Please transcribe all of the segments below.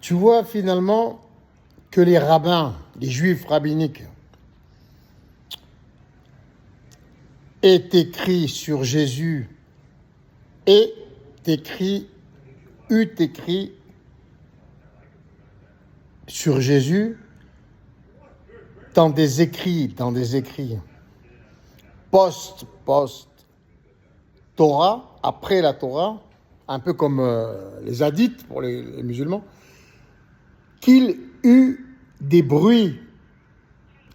Tu vois finalement que les rabbins, les juifs rabbiniques, aient écrit sur Jésus et eut écrit sur Jésus dans des écrits, post-Torah, après la Torah, un peu comme les hadiths pour les musulmans, qu'il eut des bruits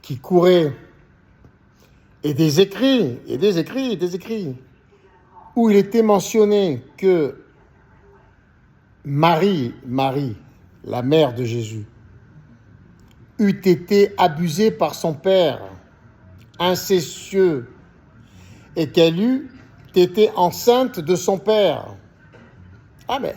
qui couraient et des écrits, où il était mentionné que Marie, la mère de Jésus, eût été abusée par son père, incestueux, et qu'elle eût été enceinte de son père. Ah mais,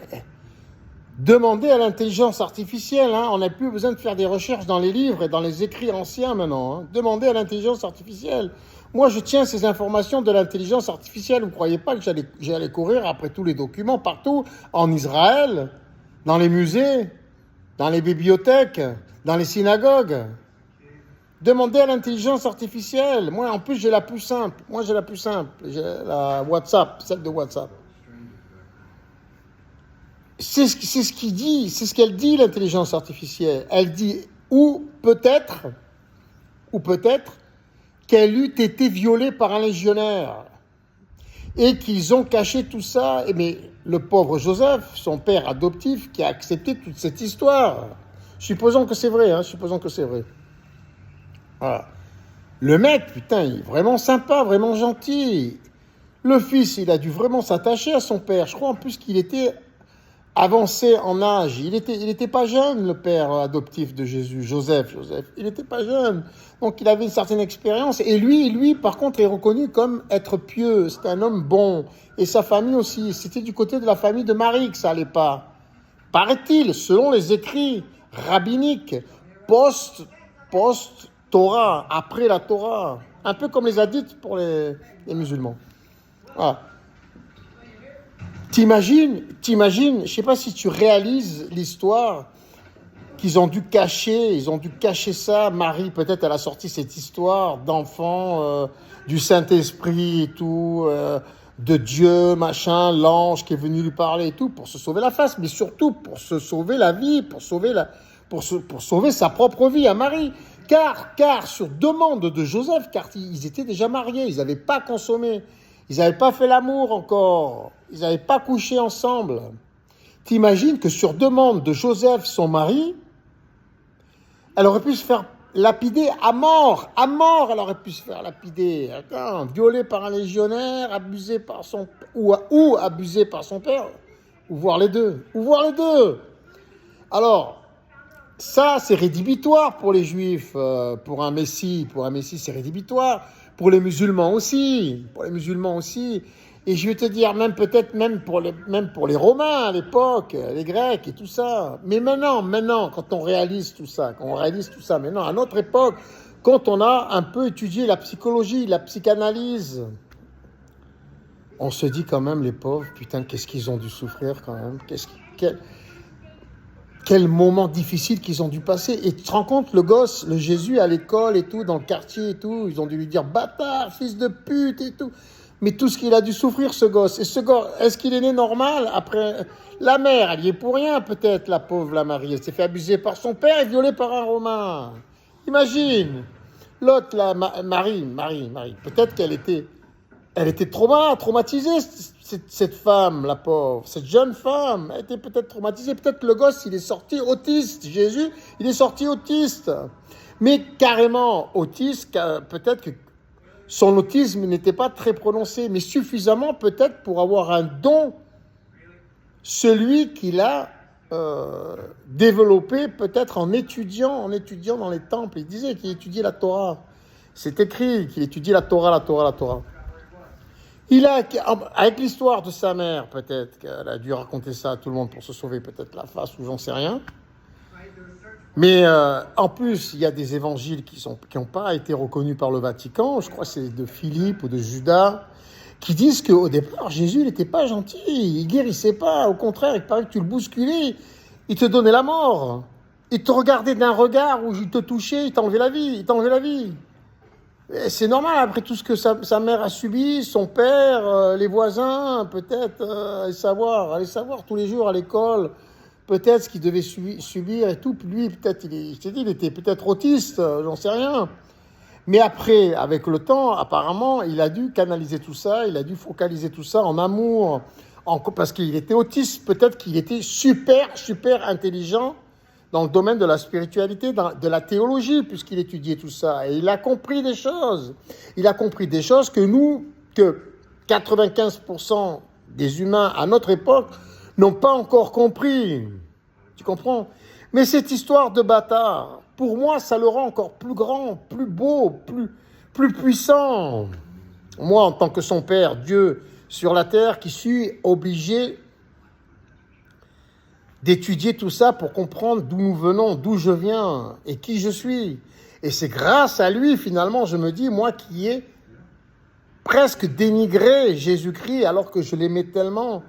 demandez à l'intelligence artificielle, on n'a plus besoin de faire des recherches dans les livres et dans les écrits anciens maintenant. Demandez à l'intelligence artificielle. Moi, je tiens ces informations de l'intelligence artificielle. Vous ne croyez pas que j'allais courir après tous les documents partout, en Israël, dans les musées, dans les bibliothèques, dans les synagogues. Demandez à l'intelligence artificielle. Moi, en plus, j'ai la plus simple. J'ai la WhatsApp, celle de WhatsApp. C'est ce qu'il dit, c'est ce qu'elle dit, l'intelligence artificielle. Elle dit, ou peut-être, qu'elle eût été violée par un légionnaire et qu'ils ont caché tout ça. Mais le pauvre Joseph, son père adoptif, qui a accepté toute cette histoire. Supposons que c'est vrai. Voilà. Le mec, putain, il est vraiment sympa, vraiment gentil. Le fils, il a dû vraiment s'attacher à son père. Je crois en plus qu'il était avancé en âge. Il était pas jeune, le père adoptif de Jésus, Joseph. Il était pas jeune. Donc, il avait une certaine expérience. Et lui, par contre, est reconnu comme être pieux. C'était un homme bon. Et sa famille aussi. C'était du côté de la famille de Marie que ça allait pas. Paraît-il, selon les écrits rabbiniques, post-Torah, après la Torah. Un peu comme les hadiths pour les musulmans. Voilà. T'imagines, je sais pas si tu réalises l'histoire qu'ils ont dû cacher, ça. Marie, peut-être, elle a sorti cette histoire d'enfant, du Saint-Esprit et tout, de Dieu, machin, l'ange qui est venu lui parler et tout, pour se sauver la face, mais surtout pour se sauver la vie, pour sauver sa propre vie à Marie. Car sur demande de Joseph, car ils étaient déjà mariés, ils n'avaient pas consommé. Ils n'avaient pas fait l'amour encore. Ils n'avaient pas couché ensemble. T'imagines que sur demande de Joseph, son mari, elle aurait pu se faire lapider à mort. À mort, elle aurait pu se faire lapider. Attends, violée par un légionnaire, abusée par son... ou abusée par son père. Ou voir les deux. Alors, ça, c'est rédhibitoire pour les Juifs. Pour un Messie, c'est rédhibitoire. Pour les musulmans aussi. Et je vais te dire, même pour les Romains à l'époque, les Grecs et tout ça. Mais maintenant, quand on réalise tout ça, maintenant, à notre époque, quand on a un peu étudié la psychologie, la psychanalyse, on se dit quand même, les pauvres, putain, qu'est-ce qu'ils ont dû souffrir quand même. Quel moment difficile qu'ils ont dû passer. Et tu te rends compte, le gosse, le Jésus à l'école et tout, dans le quartier et tout, ils ont dû lui dire bâtard, fils de pute et tout. Mais tout ce qu'il a dû souffrir, ce gosse. Et ce gosse, est-ce qu'il est né normal? Après, la mère, elle y est pour rien, peut-être, la pauvre, la Marie. Elle s'est fait abuser par son père et violée par un Romain. Imagine. L'autre, la Marie. Peut-être qu'elle était traumatisée, cette femme, la pauvre, cette jeune femme, elle était peut-être traumatisée. Peut-être le gosse, il est sorti autiste. Jésus, il est sorti autiste. Mais carrément autiste, peut-être que son autisme n'était pas très prononcé, mais suffisamment peut-être pour avoir un don, celui qu'il a développé peut-être en étudiant dans les temples. Il disait qu'il étudiait la Torah. C'est écrit qu'il étudie la Torah. Il a, avec l'histoire de sa mère, peut-être qu'elle a dû raconter ça à tout le monde pour se sauver peut-être la face ou j'en sais rien. Mais en plus, il y a des évangiles qui n'ont pas été reconnus par le Vatican. Je crois que c'est de Philippe ou de Judas, qui disent qu'au départ, Jésus n'était pas gentil. Il guérissait pas. Au contraire, il paraît que tu le bousculais. Il te donnait la mort. Il te regardait d'un regard où il te touchait, il t'enlevait la vie. Il t'enlevait la vie. Et c'est normal, après tout ce que sa mère a subi, son père, les voisins, peut-être, aller savoir tous les jours à l'école, peut-être ce qu'il devait subir et tout. Puis lui, peut-être, je t'ai dit, il était peut-être autiste, j'en sais rien. Mais après, avec le temps, apparemment, il a dû canaliser tout ça, il a dû focaliser tout ça en amour, parce qu'il était autiste, peut-être qu'il était super, super intelligent dans le domaine de la spiritualité, de la théologie, puisqu'il étudiait tout ça. Et il a compris des choses. Il a compris des choses que 95% des humains à notre époque n'ont pas encore compris. Tu comprends? Mais cette histoire de bâtard, pour moi, ça le rend encore plus grand, plus beau, plus puissant. Moi, en tant que son père, Dieu sur la terre, qui suis obligé d'étudier tout ça pour comprendre d'où nous venons, d'où je viens et qui je suis. Et c'est grâce à lui, finalement, je me dis, moi qui ai presque dénigré Jésus-Christ alors que je l'aimais tellement,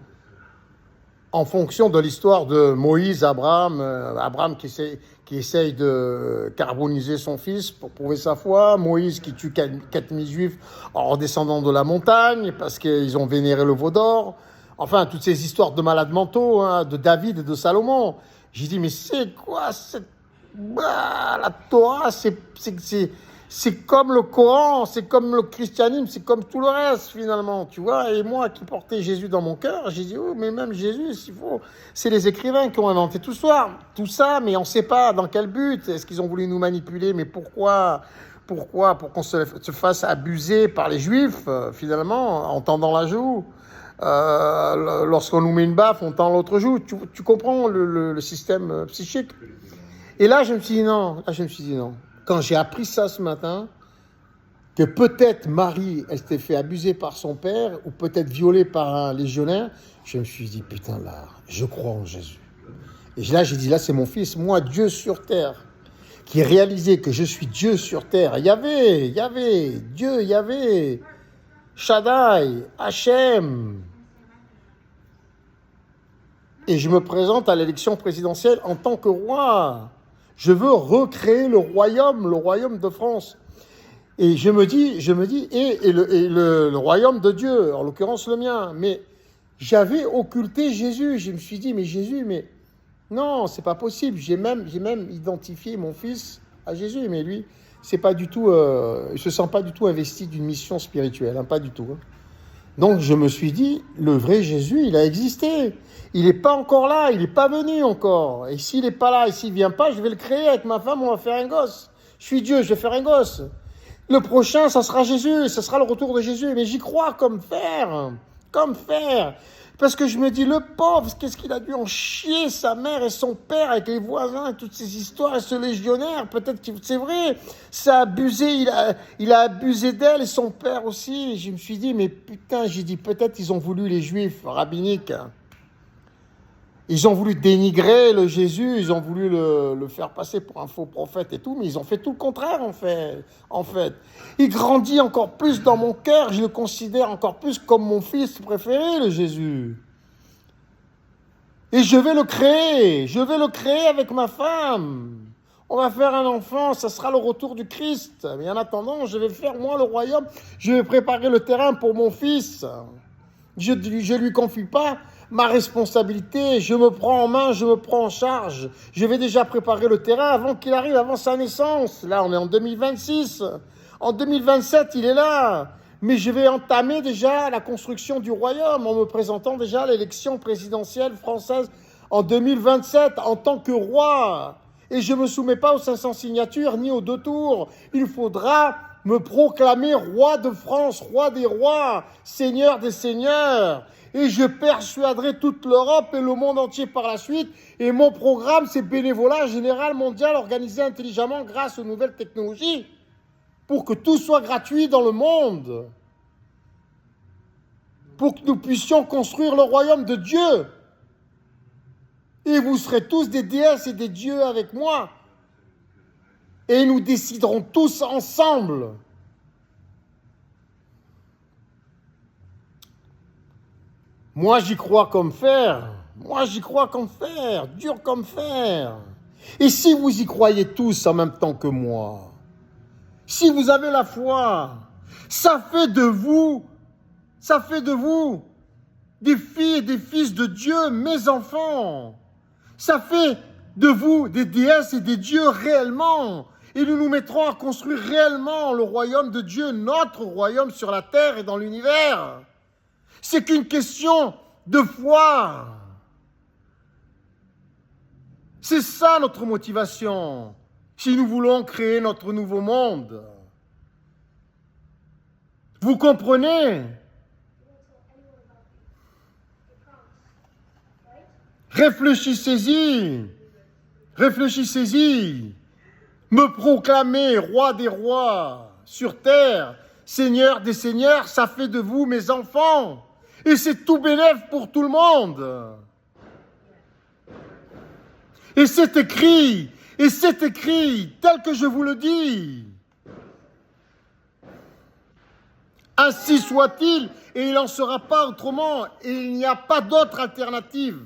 en fonction de l'histoire de Moïse, Abraham qui essaye de carboniser son fils pour prouver sa foi, Moïse qui tue 4000 juifs en redescendant de la montagne parce qu'ils ont vénéré le veau d'or, enfin toutes ces histoires de malades mentaux, hein, de David et de Salomon. J'ai dit, mais c'est quoi la Torah, c'est comme le Coran, c'est comme le christianisme, c'est comme tout le reste finalement, tu vois. Et moi qui portais Jésus dans mon cœur, j'ai dit, oh, mais même Jésus, c'est les écrivains qui ont inventé tout ça, mais on ne sait pas dans quel but. Est-ce qu'ils ont voulu nous manipuler? Mais pourquoi? Pour qu'on se fasse abuser par les Juifs, finalement, en tendant la joue. Lorsqu'on nous met une baffe, on tend l'autre joue. Tu comprends le système psychique? Et là, je me suis dit non. Quand j'ai appris ça ce matin, que peut-être Marie, elle s'était fait abuser par son père, ou peut-être violée par un légionnaire, je me suis dit, putain, là, je crois en Jésus. Et là, j'ai dit, là, c'est mon fils, moi, Dieu sur terre, qui réalisait que je suis Dieu sur terre. Yahvé, Dieu, Yahvé, Shaddai, Hachem. Et je me présente à l'élection présidentielle en tant que roi. Je veux recréer le royaume de France. Et je me dis, le royaume de Dieu, en l'occurrence le mien. Mais j'avais occulté Jésus. Je me suis dit, mais Jésus, mais non, c'est pas possible. J'ai même identifié mon fils à Jésus, mais lui, c'est pas du tout, il se sent pas du tout investi d'une mission spirituelle, hein, pas du tout. Hein. Donc je me suis dit, le vrai Jésus, il a existé. Il n'est pas encore là, il n'est pas venu encore. Et s'il n'est pas là, et s'il ne vient pas, je vais le créer avec ma femme, on va faire un gosse. Je suis Dieu, je vais faire un gosse. Le prochain, ça sera Jésus, ça sera le retour de Jésus. Mais j'y crois comme fer. Parce que je me dis, le pauvre, qu'est-ce qu'il a dû en chier, sa mère et son père, avec les voisins, et toutes ces histoires, et ce légionnaire, peut-être que c'est vrai, ça a abusé, il a abusé d'elle, et son père aussi. Je me suis dit, mais putain, j'ai dit, peut-être ils ont voulu, les juifs rabbiniques, ils ont voulu dénigrer le Jésus, ils ont voulu le faire passer pour un faux prophète et tout, mais ils ont fait tout le contraire en fait. Il grandit encore plus dans mon cœur, je le considère encore plus comme mon fils préféré, le Jésus. Et je vais le créer avec ma femme. On va faire un enfant, ça sera le retour du Christ. Mais en attendant, je vais faire moi le royaume, je vais préparer le terrain pour mon fils. Je lui confie pas ma responsabilité, je me prends en main, je me prends en charge. Je vais déjà préparer le terrain avant qu'il arrive, avant sa naissance. Là, on est en 2026. En 2027, il est là. Mais je vais entamer déjà la construction du royaume en me présentant déjà à l'élection présidentielle française en 2027 en tant que roi. Et je ne me soumets pas aux 500 signatures ni aux 2 tours. Il faudra me proclamer roi de France, roi des rois, seigneur des seigneurs. Et je persuaderai toute l'Europe et le monde entier par la suite. Et mon programme, c'est bénévolat général mondial organisé intelligemment grâce aux nouvelles technologies pour que tout soit gratuit dans le monde. Pour que nous puissions construire le royaume de Dieu. Et vous serez tous des déesses et des dieux avec moi. Et nous déciderons tous ensemble. Moi, j'y crois comme fer. Moi, j'y crois comme fer, dur comme fer. Et si vous y croyez tous en même temps que moi, si vous avez la foi, ça fait de vous des filles et des fils de Dieu, mes enfants. Ça fait de vous des déesses et des dieux réellement. Et nous nous mettrons à construire réellement le royaume de Dieu, notre royaume sur la terre et dans l'univers. C'est qu'une question de foi. C'est ça notre motivation, si nous voulons créer notre nouveau monde. Vous comprenez? Réfléchissez-y. Réfléchissez-y. Me proclamer roi des rois sur terre, seigneur des seigneurs, ça fait de vous mes enfants. Et c'est tout bénef pour tout le monde. Et c'est écrit, tel que je vous le dis. Ainsi soit-il, et il n'en sera pas autrement, et il n'y a pas d'autre alternative.